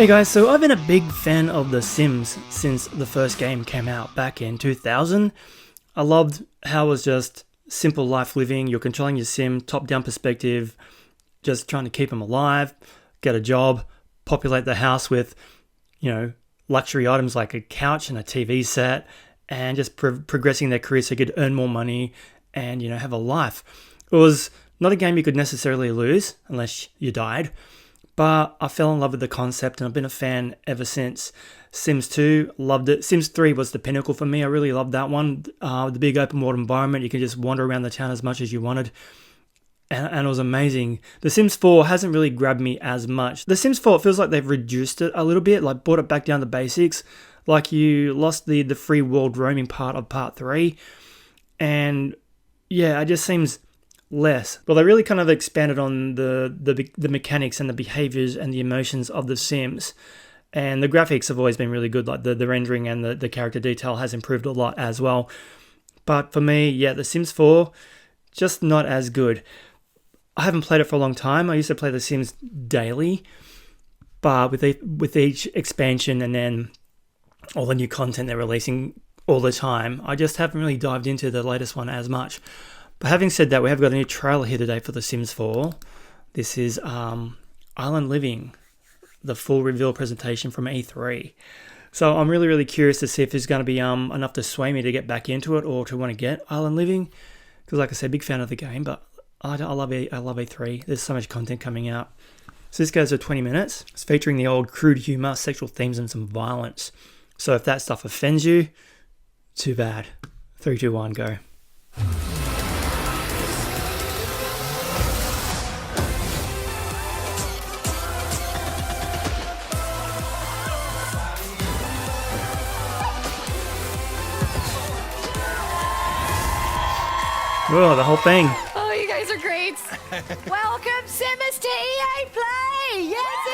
Hey guys, so I've been a big fan of The Sims since the first game came out back in 2000. I loved how it was just simple life living. You're controlling your sim, top-down perspective, just trying to keep them alive, get a job, populate the house with, luxury items like a couch and a TV set, and just progressing their career so you could earn more money and, have a life. It was not a game you could necessarily lose unless you died. But I fell in love with the concept and I've been a fan ever since. Sims 2, loved it. Sims 3 was the pinnacle for me. I really loved that one. The big open world environment, you can just wander around the town as much as you wanted. And it was amazing. The Sims 4 hasn't really grabbed me as much. The Sims 4, it feels like they've reduced it a little bit, like brought it back down to basics. Like you lost the free world roaming part of part 3. And yeah, it just seems less. Well, they really kind of expanded on the mechanics and the behaviors and the emotions of the Sims. And the graphics have always been really good, like the rendering and the character detail has improved a lot as well. But for me, yeah, The Sims 4, just not as good. I haven't played it for a long time. I used to play The Sims daily, but with each expansion and then all the new content they're releasing all the time, I just haven't really dived into the latest one as much. But having said that, we have got a new trailer here today for The Sims 4. This is Island Living, the full reveal presentation from E3. So I'm really, really curious to see if there's going to be enough to sway me to get back into it or to want to get Island Living. Because like I said, big fan of the game, but I love E3. There's so much content coming out. So this goes for 20 minutes. It's featuring the old crude humor, sexual themes, and some violence. So if that stuff offends you, too bad. 3, 2, 1, go. Oh, the whole thing. Oh, you guys are great. Welcome, Simmers, to EA Play. Yes,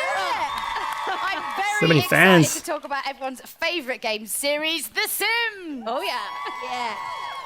I'm very So many excited fans to talk about everyone's favourite game series, The Sims. Oh, yeah. Yeah.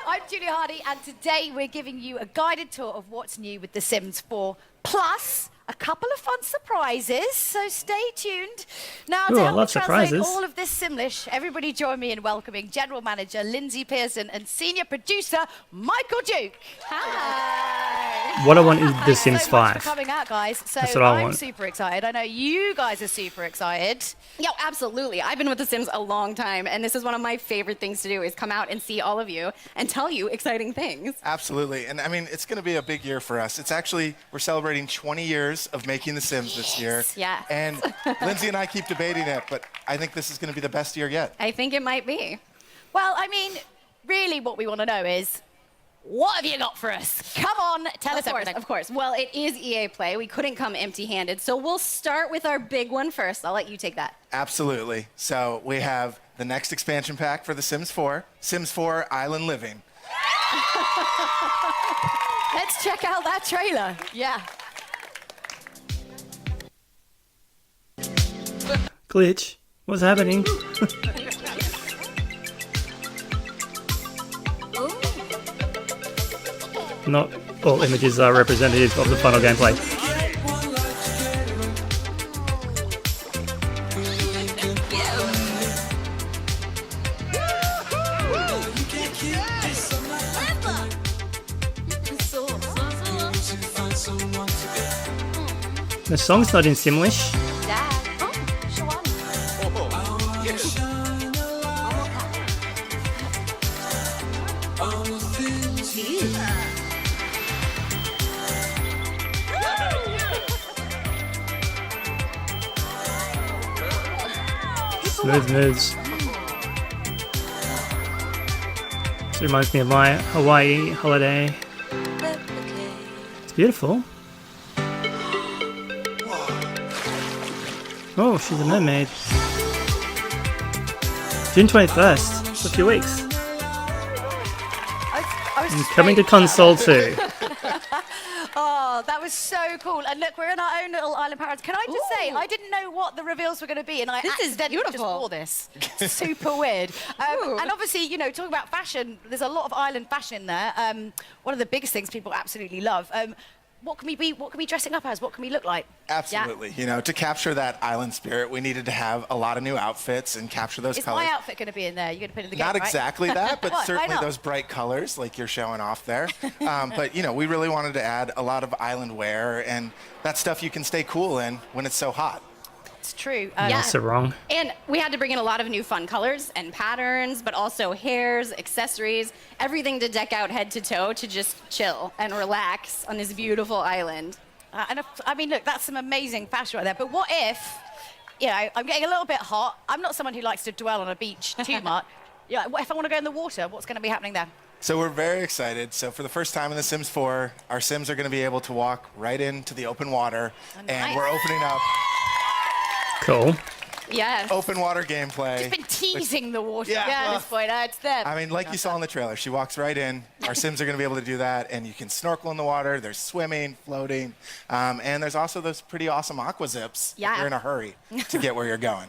I'm Julie Hardy, and today we're giving you a guided tour of what's new with The Sims 4, plus a couple of fun surprises, so stay tuned. Now, Ooh, to I help love me translate surprises. all of this Simlish, everybody join me in welcoming General Manager Lindsay Pearson and Senior Producer Michael Duke. Hi. What I want is The Thanks Sims so much 5. for coming out, guys. So That's what I I'm want. super excited. I know you guys are super excited. Yeah, absolutely. I've been with The Sims a long time, and this is one of my favorite things to do is come out and see all of you and tell you exciting things. Absolutely. And I mean, it's going to be a big year for us. It's actually, we're celebrating 20 years of making The Sims this year. Yes. And Lindsay and I keep debating it, but I think this is going to be the best year yet. I think it might be. Well, I mean, really what we want to know is, what have you got for us? Come on, tell us everything. Of course. Well, it is EA Play. We couldn't come empty-handed, so we'll start with our big one first. I'll let you take that. Absolutely. So we have the next expansion pack for The Sims 4, Sims 4 Island Living. Let's check out that trailer. Yeah. Glitch. What's happening? Not all images are representative of the final gameplay. The song's not in Simlish. Smooth moves. This reminds me of my Hawaii holiday. It's beautiful. Oh, she's a mermaid. June 21st. It's a few weeks. I was And coming to console too. Oh, that was so cool. And look, we're in our own little island paradise. Can I just say, I didn't know what the reveals were going to be, and I This is accidentally just beautiful. wore this. Super weird. And obviously, talking about fashion, there's a lot of island fashion in there. One of the biggest things people absolutely love. what can we be dressing up as? What can we look like? Absolutely. You know, to capture that island spirit, we needed to have a lot of new outfits and capture those Is colors. my outfit going to be in there? You're going to put it in the game, Not right? exactly that, but What? Why certainly not? those bright colors like you're showing off there. But, you know, we really wanted to add a lot of island wear and that stuff you can stay cool in when it's so hot. It's true. Yeah. That's so wrong. And we had to bring in a lot of new fun colors and patterns, but also hairs, accessories, everything to deck out head to toe to just chill and relax on this beautiful island. I mean, look, that's some amazing fashion right there. But what if, you know, I'm getting a little bit hot. I'm not someone who likes to dwell on a beach too much. Yeah, what if I want to go in the water? What's going to be happening there? So we're very excited. So for the first time in The Sims 4, our Sims are going to be able to walk right into the open water. And we're opening up Cool. Yes. open water gameplay. Just been teasing the water Yeah. at this point. It's them. I mean, like you saw in the trailer, she walks right in. Our Sims are going to be able to do that, and you can snorkel in the water. There's swimming, floating, and there's also those pretty awesome aqua zips Yeah. if you're in a hurry to get where you're going.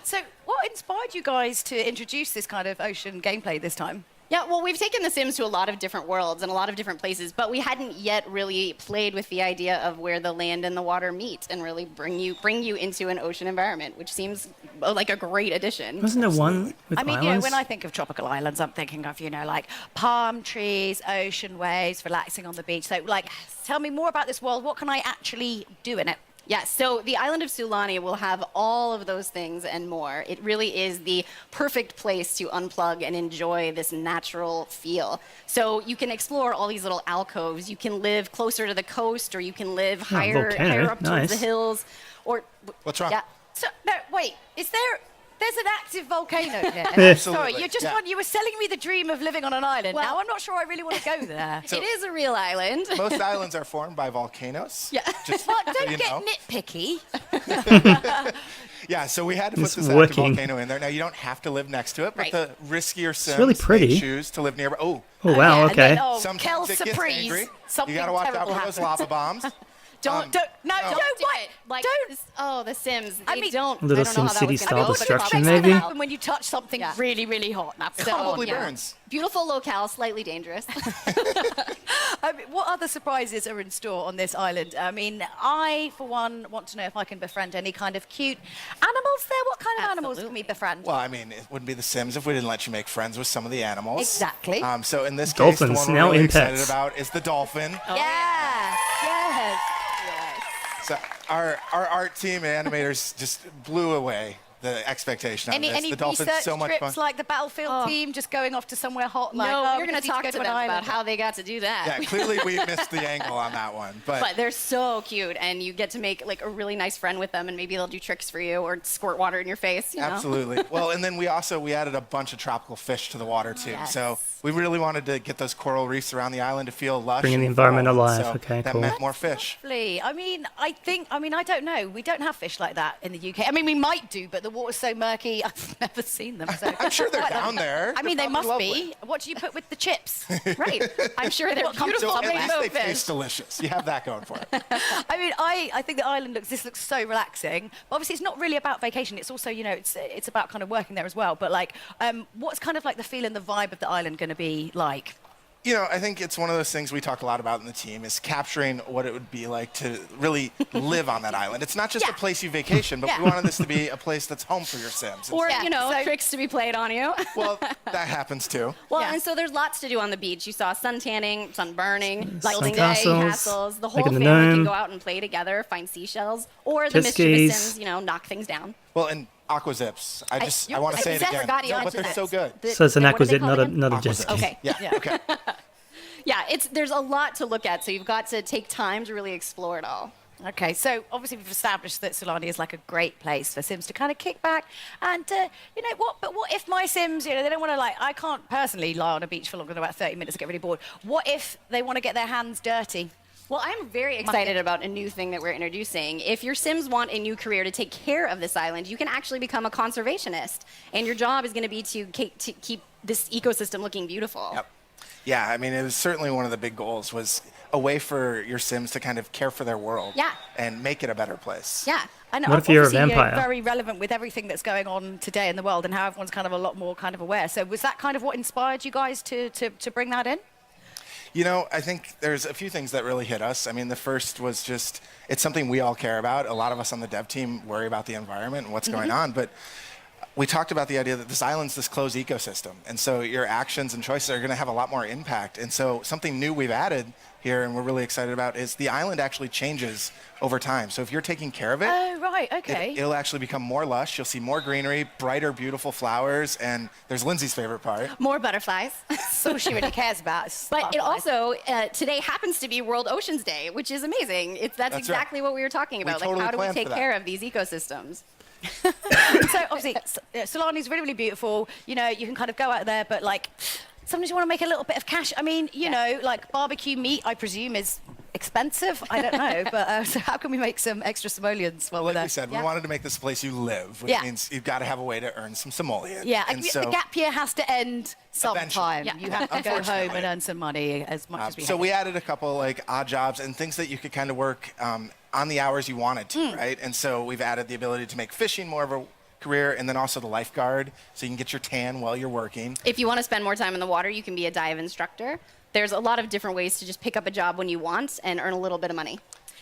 So what inspired you guys to introduce this kind of ocean gameplay this time? Yeah, well, we've taken The Sims to a lot of different worlds and a lot of different places, but we hadn't yet really played with the idea of where the land and the water meet and really bring you into an ocean environment, which seems like a great addition. Wasn't there one with I mean, islands? you know, when I think of tropical islands, I'm thinking of, you know, like palm trees, ocean waves, relaxing on the beach. So, like, tell me more about this world. What can I actually do in it? Yeah, so the island of Sulani will have all of those things and more. It really is the perfect place to unplug and enjoy this natural feel. So you can explore all these little alcoves. You can live closer to the coast, or you can live higher up towards Nice. the hills. Or What's wrong? Yeah. So, no, wait, there's an active volcano here. Yeah. Sorry, you were selling me the dream of living on an island. Well- Now I'm not sure I really want to go there. it is a real island. Most islands are formed by volcanoes. Yeah. Just Well, so don't you get know. nitpicky. Yeah, so we had to put It's this active working. volcano in there. Now, you don't have to live next to it, but Right. the riskier Sims really pretty. may choose to live nearby. Oh, Oh, wow, Yeah, and okay. then, oh, sometimes Kel it gets surprise. angry. Something You got to watch out terrible for those happens. lava bombs. Don't what? Like, Don't. oh, The Sims. I They mean- don't. Little I don't know how that SimCity was style gonna go, but destruction, it's What's maybe? gonna happen when you touch something Yeah. really, really hot? It probably yeah. burns. Beautiful locale, slightly dangerous. I mean, what other surprises are in store on this island? I mean, I, for one, want to know if I can befriend any kind of cute animals there. What kind of animals can we befriend? Well, I mean, it wouldn't be The Sims if we didn't let you make friends with some of the animals. Exactly. So in this case, the Dolphins, one now we're really in excited pets. about is the dolphin. Yes, yes. So our art team and animators just blew away the expectation of this. Any The dolphin's research so much fun. trips like the Battlefield team, just going off to somewhere hot? Like, No, oh, you're we going to just talk need to go them an about island. how they got to do that. Yeah, clearly we missed the angle on that one. But they're so cute, and you get to make like a really nice friend with them, and maybe they'll do tricks for you or squirt water in your face. You know? Absolutely. Well, and then we added a bunch of tropical fish to the water too. Yes. So we really wanted to get those coral reefs around the island to feel lush. Bringing the and environment full. alive. So Okay, that cool. meant more fish. Lovely. I mean, I don't know. We don't have fish like that in the UK. I mean, we might do, but the water's so murky. I've never seen them. So I'm sure they're down there. I mean, They're they must probably be. lovely. What do you put with the chips? Right. I'm sure they're What comes beautiful. from So at least rainbow they fish. taste delicious. You have that going for it. I mean, I think the island looks so relaxing. But obviously, it's not really about vacation. It's also, you know, it's about kind of working there as well. But like, what's kind of like the feel and the vibe of the island going to be like? You know, I think it's one of those things we talk a lot about in the team is capturing what it would be like to really live on that island. It's not just Yeah. a place you vacation, but Yeah. we wanted this to be a place that's home for your Sims. And Or, Yeah, you know, so- tricks to be played on you. well, that happens too. Well, Yeah. and so there's lots to do on the beach. You saw sun tanning, sun burning, building castles, castles. The whole making the family can gnome. go out and play together, find seashells, or the Jet mischievous skis. Sims, you know, knock things down. Well, and aqua zips. I want to say it I again. forgot you No, but mentioned they're that. so good. So it's an What are they acquisite, called again? not a Aqua jet zips. ski. Okay. Yeah. Yeah. Okay. Yeah, there's a lot to look at, so you've got to take time to really explore it all. Okay, so obviously we've established that Sulani is like a great place for Sims to kind of kick back and, you know, but what if my Sims, you know, they don't want to I can't personally lie on a beach for longer than about 30 minutes and get really bored. What if they want to get their hands dirty? Well, I'm very excited about a new thing that we're introducing. If your Sims want a new career to take care of this island, you can actually become a conservationist. And your job is going to be to keep this ecosystem looking beautiful. Yep. Yeah, I mean, it was certainly one of the big goals was a way for your Sims to kind of care for their world. Yeah. And make it a better place. Yeah. And What if you're a obviously, you know, vampire? very relevant with everything that's going on today in the world and how everyone's kind of a lot more kind of aware. So was that kind of what inspired you guys to bring that in? You know, I think there's a few things that really hit us. I mean, the first was just, it's something we all care about. A lot of us on the dev team worry about the environment and what's going on, but we talked about the idea that this island's this closed ecosystem, and so your actions and choices are going to have a lot more impact. And so something new we've added here, and we're really excited about, is the island actually changes over time. So if you're taking care of it, Oh, right, okay. it'll actually become more lush. You'll see more greenery, brighter, beautiful flowers, and there's Lindsay's favorite part. More butterflies. That's all she really cares about. is But it butterflies. also, today happens to be World Oceans Day, which is amazing. That's right. exactly what we were talking about. totally Like, how do we planned for take that. care of these ecosystems? So obviously, Solani's really, really beautiful. You know, you can kind of go out there, but like, sometimes you want to make a little bit of cash. I mean, you know, like barbecue meat, I presume, is expensive. I don't know, but so how can we make some extra simoleons while we're Like there? we said, Yeah. we wanted to make this a place you live, which Yeah. means you've got to have a way to earn some simoleons. Yeah, and the gap year has to end sometime. Yeah. You have to go home Unfortunately. and earn some money as much as we So have. we added a couple like odd jobs and things that you could kind of work on the hours you wanted to, right? And so we've added the ability to make fishing more of a career, and then also the lifeguard, so you can get your tan while you're working. If you want to spend more time in the water, you can be a dive instructor. There's a lot of different ways to just pick up a job when you want and earn a little bit of money.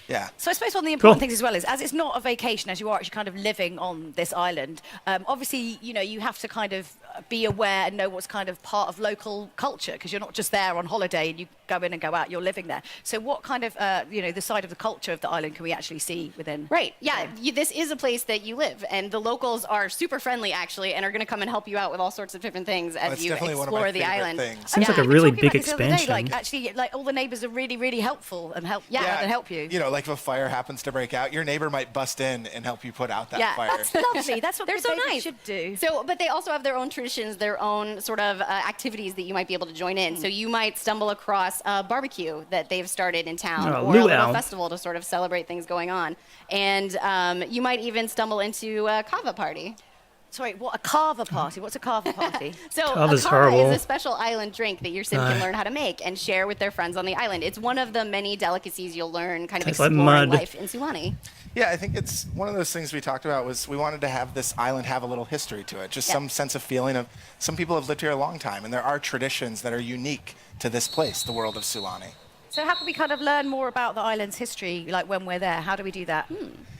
Yeah. So I suppose one of the important things as well is, as it's not a vacation, as you are actually kind of living on this island, obviously, you know, you have to kind of be aware and know what's kind of part of local culture, because you're not just there on holiday and you go in and go out, you're living there. So what kind of, you know, the side of the culture of the island can we actually see within? Right. Yeah. This is a place that you live, and the locals are super friendly, actually, and are going to come and help you out with all sorts of different things as That's you definitely one of my explore the favorite island. things. Seems like a we were really talking about big this the other day, expansion. like actually, like all the neighbors are really, really helpful and help. Yeah, and help you. You know, like if a fire happens to break out, your neighbor might bust in and help you put out that fire. That's lovely. That's what They're good so neighbors nice. should do. So, but they also have their own traditions, their own sort of activities that you might be able to join in. So you might stumble across a barbecue that they've started in town, Oh, or a little luau. festival to sort of celebrate things going on. And you might even stumble into a kava party. Sorry, what, a carver party? What's a carver party? So Kava's a kava horrible. is a special island drink that your sim can learn how to make and share with their friends on the island. It's one of the many delicacies you'll learn kind of Tastes like exploring mud. life in Sulani. Yeah, I think it's one of those things we talked about was we wanted to have this island have a little history to it, just Yeah. some sense of feeling of some people have lived here a long time, and there are traditions that are unique to this place, the world of Sulani. So how can we kind of learn more about the island's history, like when we're there? How do we do that?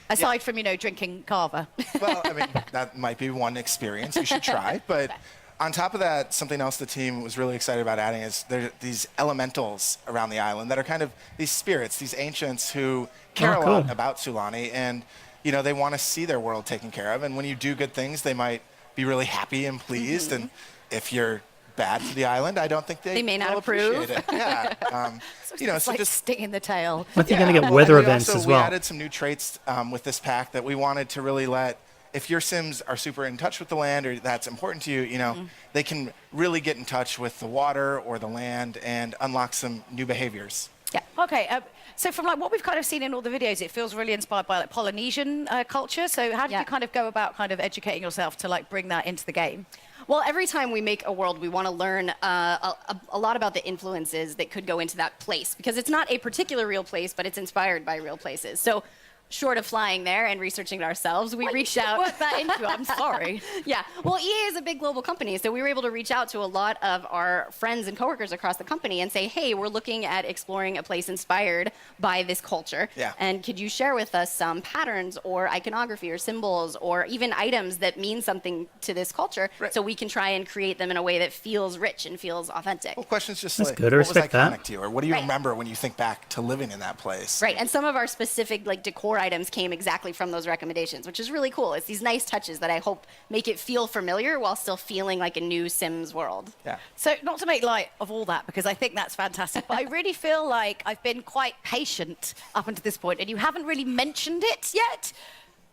Aside from, you know, drinking carver. Well, I mean, that might be one experience you should try, but on top of that, something else the team was really excited about adding is there are these elementals around the island that are kind of these spirits, these ancients who care Oh, a lot cool. about Sulani, and you know they want to see their world taken care of. And when you do good things, they might be really happy and pleased. And if you're bad to the island, I don't think they may not will approve. appreciate it. Yeah, you know, it's so like just stinging the tail. I think you're going to get well, weather and we events also, as well. We added some new traits with this pack that we wanted to really let, if your Sims are super in touch with the land or that's important to you, you know, they can really get in touch with the water or the land and unlock some new behaviors. Yeah. Okay. So from like what we've kind of seen in all the videos, it feels really inspired by like Polynesian culture. So how did Yeah. you kind of go about kind of educating yourself to like bring that into the game? Well, every time we make a world, we want to learn a lot about the influences that could go into that place, because it's not a particular real place, but it's inspired by real places. So short of flying there and researching it ourselves, we reached out. Work that into it. I'm sorry. Yeah, well, EA is a big global company, so we were able to reach out to a lot of our friends and coworkers across the company and say, hey, we're looking at exploring a place inspired by this culture. Yeah. And could you share with us some patterns or iconography or symbols or even items that mean something to this culture, Right. so we can try and create them in a way that feels rich and feels authentic. Well, questions just That's like, good. I what was respect iconic that. to you? Or what do you Right. remember when you think back to living in that place? Right, and some of our specific like decor items came exactly from those recommendations, which is really cool. It's these nice touches that I hope make it feel familiar while still feeling like a new Sims world. Yeah. So not to make light of all that, because I think that's fantastic, but I really feel like I've been quite patient up until this point, and you haven't really mentioned it yet.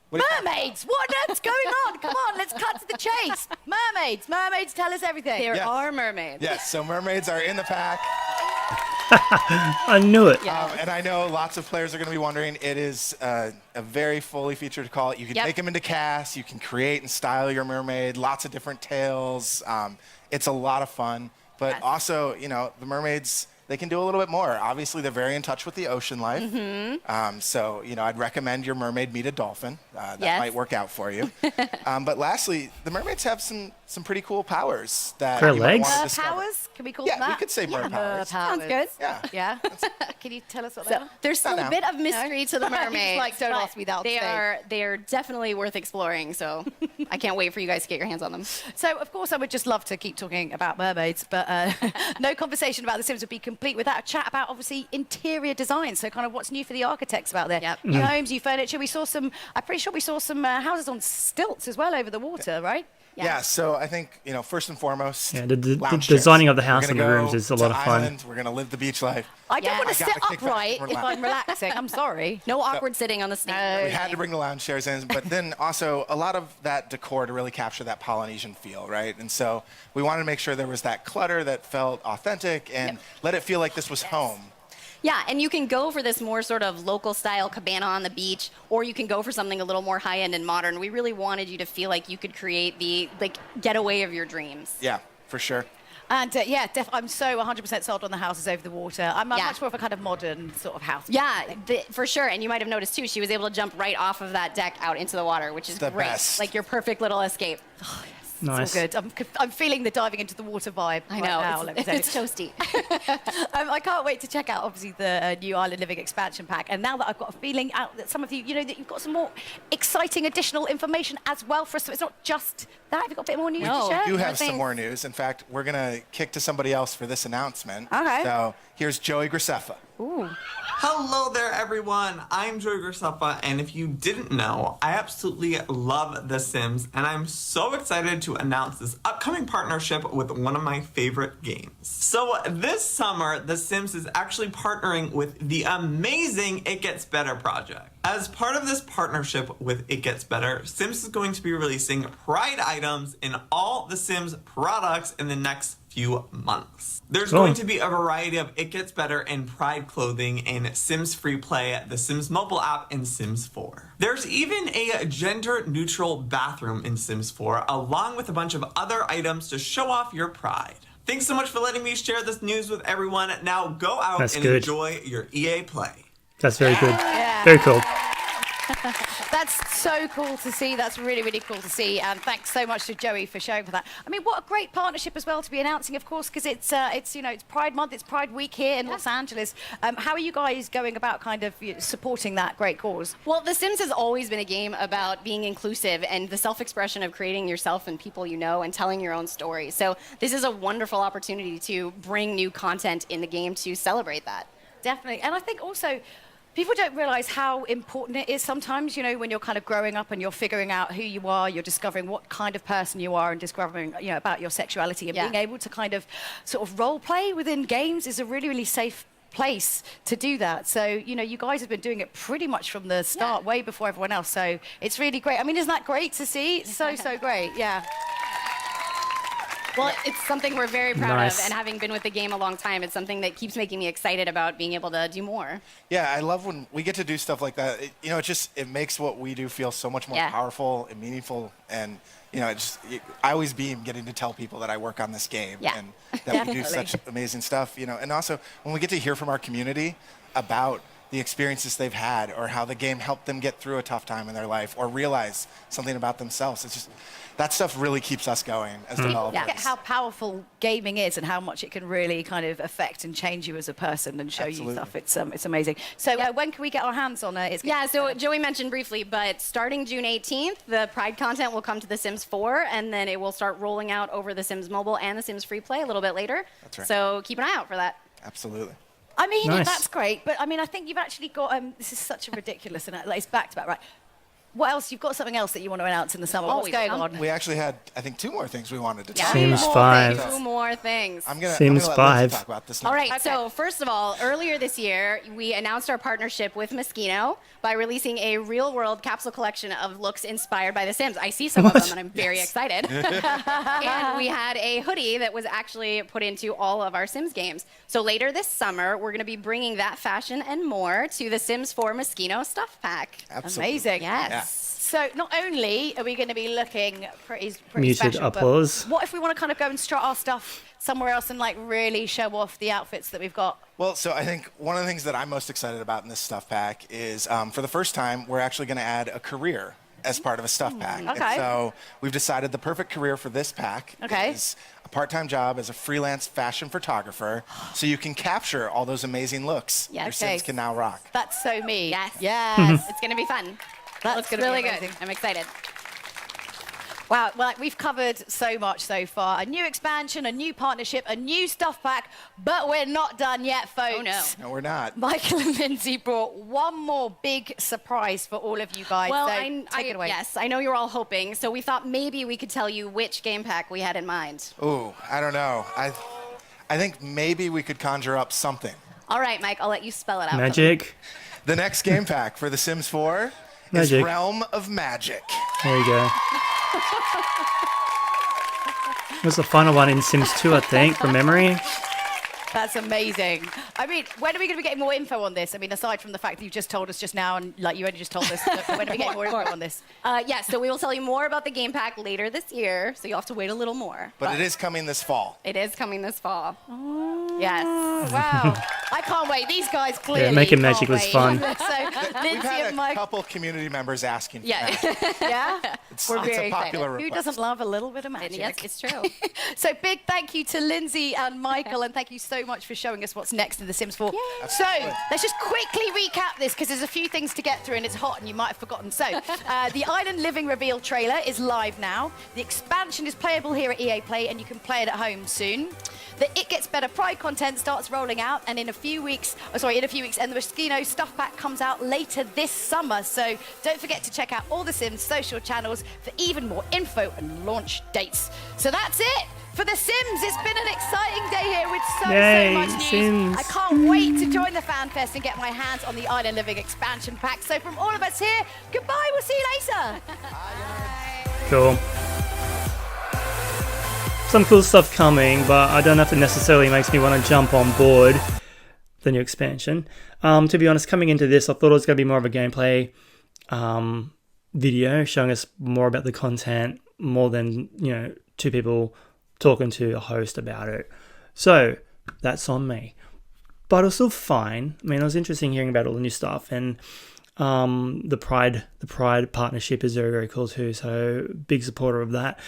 What are you Mermaids! What on earth's going on? Come on, let's cut to the chase. Mermaids! Mermaids tell us everything. There Yes. are mermaids. Yes, so mermaids are in the pack. I knew it. Yeah. And I know lots of players are going to be wondering, it is a very fully featured call. You can Yep. take them into cast, you can create and style your mermaid, lots of different tails. It's a lot of fun. But Yes. also, you know, the mermaids they can do a little bit more. Obviously, they're very in touch with the ocean life. So, I'd recommend your mermaid meet a dolphin. That might work out for you. But lastly, the mermaids have some pretty cool powers that Their you might legs? want to discover. Powers? Can we call them that? we could say mer powers. Sounds good. Yeah. Yeah. Can you tell us what they are? There's still now. a bit of mystery to the mermaids. Like, don't but ask me that on They stage. are definitely worth exploring. So I can't wait for you guys to get your hands on them. So, of course, I would just love to keep talking about mermaids, but no conversation about The Sims would be complete without a chat about, obviously, interior design. So, kind of what's new for the architects out there. Yep. New homes, new furniture. I'm pretty sure we saw some houses on stilts as well over the water, right? Yeah, so I think, first and foremost, Yeah, the lounge designing chairs. of the house We're and gonna the go rooms is a to lot of fun. Island. We're going to live the beach life. I don't Yeah. want to I sit gotta kick back upright and if relax. I'm relaxing. I'm sorry. No awkward sitting on the stage. No. We had to bring the lounge chairs in, but then also a lot of that decor to really capture that Polynesian feel, right? And so we wanted to make sure there was that clutter that felt authentic and let it feel like this was home. Yeah, and you can go for this more sort of local style cabana on the beach, or you can go for something a little more high end and modern. We really wanted you to feel like you could create the getaway of your dreams. Yeah, for sure. And I'm so 100% sold on the houses over the water. I'm much more of a kind of modern sort of house. Yeah, for sure. And you might have noticed too, she was able to jump right off of that deck out into the water, which is The great. best. Like your perfect little escape. Nice. It's all good. I'm feeling the diving into the water vibe. I right know, now, let me tell you. it's toasty. I can't wait to check out, obviously, the new Island Living expansion pack. And now that I've got a feeling out that some of you, that you've got some more exciting additional information as well for us. So it's not just that. Have you got a bit more news No. to share? We do more have some things. more news. In fact, we're going to kick to somebody else for this announcement. Okay. So here's Joey Graceffa. Hello there, everyone. I'm Joey Graceffa, and if you didn't know, I absolutely love The Sims, and I'm so excited to announce this upcoming partnership with one of my favorite games. So this summer, The Sims is actually partnering with the amazing It Gets Better project. As part of this partnership with It Gets Better, Sims is going to be releasing Pride items in all The Sims products in the next few months. There's going to be a variety of It Gets Better and Pride clothing in Sims Free Play, the Sims mobile app, and Sims 4. There's even a gender-neutral bathroom in Sims 4, along with a bunch of other items to show off your pride. Thanks so much for letting me share this news with everyone. Now go out and enjoy your EA Play. That's very good. Very cool. That's so cool to see. That's really, really cool to see. And thanks so much to Joey for showing for that. I mean, what a great partnership as well to be announcing, of course, because it's Pride Month, it's Pride Week here in Los Angeles. How are you guys going about kind of supporting that great cause? Well, The Sims has always been a game about being inclusive and the self-expression of creating yourself and people you know and telling your own story. So this is a wonderful opportunity to bring new content in the game to celebrate that. Definitely. And I think also, people don't realize how important it is sometimes, when you're kind of growing up and you're figuring out who you are, you're discovering what kind of person you are and discovering, about your sexuality and being able to kind of sort of role play within games is a really, really safe place to do that. So, you guys have been doing it pretty much from the start, way before everyone else. So it's really great. I mean, isn't that great to see? It's so, so great. Yeah. Well, it's something we're very proud Nice. of, and having been with the game a long time, it's something that keeps making me excited about being able to do more. Yeah, I love when we get to do stuff like that. It makes what we do feel so much more powerful and meaningful. And, I always beam getting to tell people that I work on this game and that we do such amazing stuff, And also when we get to hear from our community about the experiences they've had or how the game helped them get through a tough time in their life or realize something about themselves. It's just, that stuff really keeps us going as developers. Look at how powerful gaming is and how much it can really kind of affect and change you as a person and show you stuff. It's amazing. So when can we get our hands on it? So Joey mentioned briefly, but starting June 18th, the Pride content will come to The Sims 4, and then it will start rolling out over The Sims Mobile and The Sims Free Play a little bit later. That's right. So keep an eye out for that. Absolutely. I mean, Nice. that's great, but I mean, I think you've actually got, this is such a ridiculous, and it's back to back, right? What else? You've got something else that you want to announce in the summer. What's Always going come. on? We actually had, I think, 2 more things we wanted to talk Sims about. 5. Two more things. I'm gonna Sims let 5. Lindsay talk about this now. All right, Okay. so first of all, earlier this year, we announced our partnership with Moschino by releasing a real-world capsule collection of looks inspired by The Sims. I see some of them, and I'm very excited. And we had a hoodie that was actually put into all of our Sims games. So later this summer, we're going to be bringing that fashion and more to the Sims 4 Moschino Stuff Pack. Absolutely. Amazing. Yes. So not only are we going to be looking pretty Muted special, applause. but what if we want to kind of go and strut our stuff somewhere else and like really show off the outfits that we've got? Well, so I think one of the things that I'm most excited about in this stuff pack is for the first time, we're actually going to add a career as part of a stuff pack. Okay. And so we've decided the perfect career for this pack is a part-time job as a freelance fashion photographer, so you can capture all those amazing looks your Sims can now rock. That's so me. Yes. Yes. It's going to be fun. That's Looks going to really be good. amazing. I'm excited. Wow, well, we've covered so much so far. A new expansion, a new partnership, a new stuff pack, but we're not done yet, folks. Oh, no. No, we're not. Michael and Lindsay brought one more big surprise for all of you guys. Well, so take it away. Yes, I know you're all hoping, so we thought maybe we could tell you which game pack we had in mind. Ooh, I don't know. I think maybe we could conjure up something. All right, Mike, I'll let you spell it out. Magic. The next game pack for The Sims 4 is Magic. Realm of Magic. There you go. It was the final one in Sims 2, I think, from memory. That's amazing. I mean, when are we going to be getting more info on this? I mean, aside from the fact that you just told us just now, and like you only just told us, but when are we getting more info on this? Yes, so we will tell you more about the game pack later this year, so you'll have to wait a little more. But it is coming this fall. It is coming this fall. Yes. Wow. I can't wait. These guys clearly making can't magic was wait. fun. So, We've Lindsay had and a Mike. couple community members asking for Yeah. that. Yeah? It's We're a very popular excited. Who request. doesn't love a little bit of magic? Yes, it's true. So big thank you to Lindsay and Michael, and thank you so much for showing us what's next in The Sims 4. So let's just quickly recap this, because there's a few things to get through and it's hot and you might have forgotten. So the Island Living reveal trailer is live now. The expansion is playable here at EA Play, and you can play it at home soon. The It Gets Better Pride content starts rolling out, and in a few weeks, and the Moschino stuff pack comes out later this summer. So don't forget to check out all The Sims social channels for even more info and launch dates. So that's it for The Sims. It's been an exciting day here with so Yay, much news. Sims. I can't wait to join the fan fest and get my hands on the Island Living expansion pack. So from all of us here, goodbye. We'll see you later. Cool. Some cool stuff coming, but I don't know if it necessarily makes me want to jump on board the new expansion. To be honest, coming into this, I thought it was going to be more of a gameplay video showing us more about the content, more than, two people talking to a host about it. So that's on me. But it was still fine. I mean, it was interesting hearing about all the new stuff, and the Pride partnership is very, very cool too. So big supporter of that.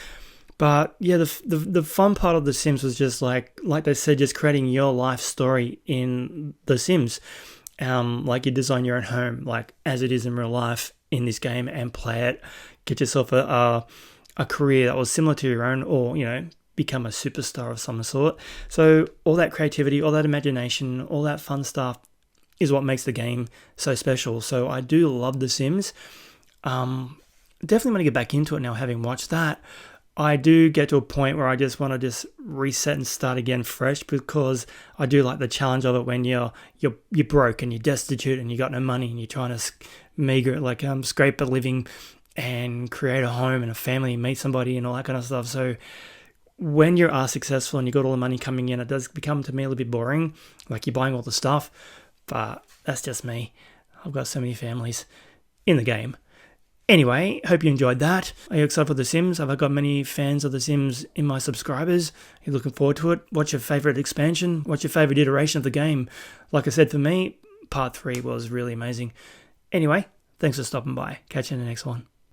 But yeah, the fun part of The Sims was just like they said, just creating your life story in The Sims. Like you design your own home, like as it is in real life in this game, and play it. Get yourself a career that was similar to your own, or become a superstar of some sort. So all that creativity, all that imagination, all that fun stuff is what makes the game so special. So I do love The Sims. Definitely want to get back into it now, having watched that. I do get to a point where I just want to just reset and start again fresh, because I do like the challenge of it when you're broke and you're destitute and you got no money and you're trying to scrape a living and create a home and a family and meet somebody and all that kind of stuff. So when you are successful and you got all the money coming in, it does become to me a little bit boring. Like you're buying all the stuff, but that's just me. I've got so many families in the game. Anyway, hope you enjoyed that. Are you excited for The Sims? Have I got many fans of The Sims in my subscribers? Are you looking forward to it? What's your favourite expansion? What's your favourite iteration of the game? Like I said, for me, Part 3 was really amazing. Anyway, thanks for stopping by. Catch you in the next one.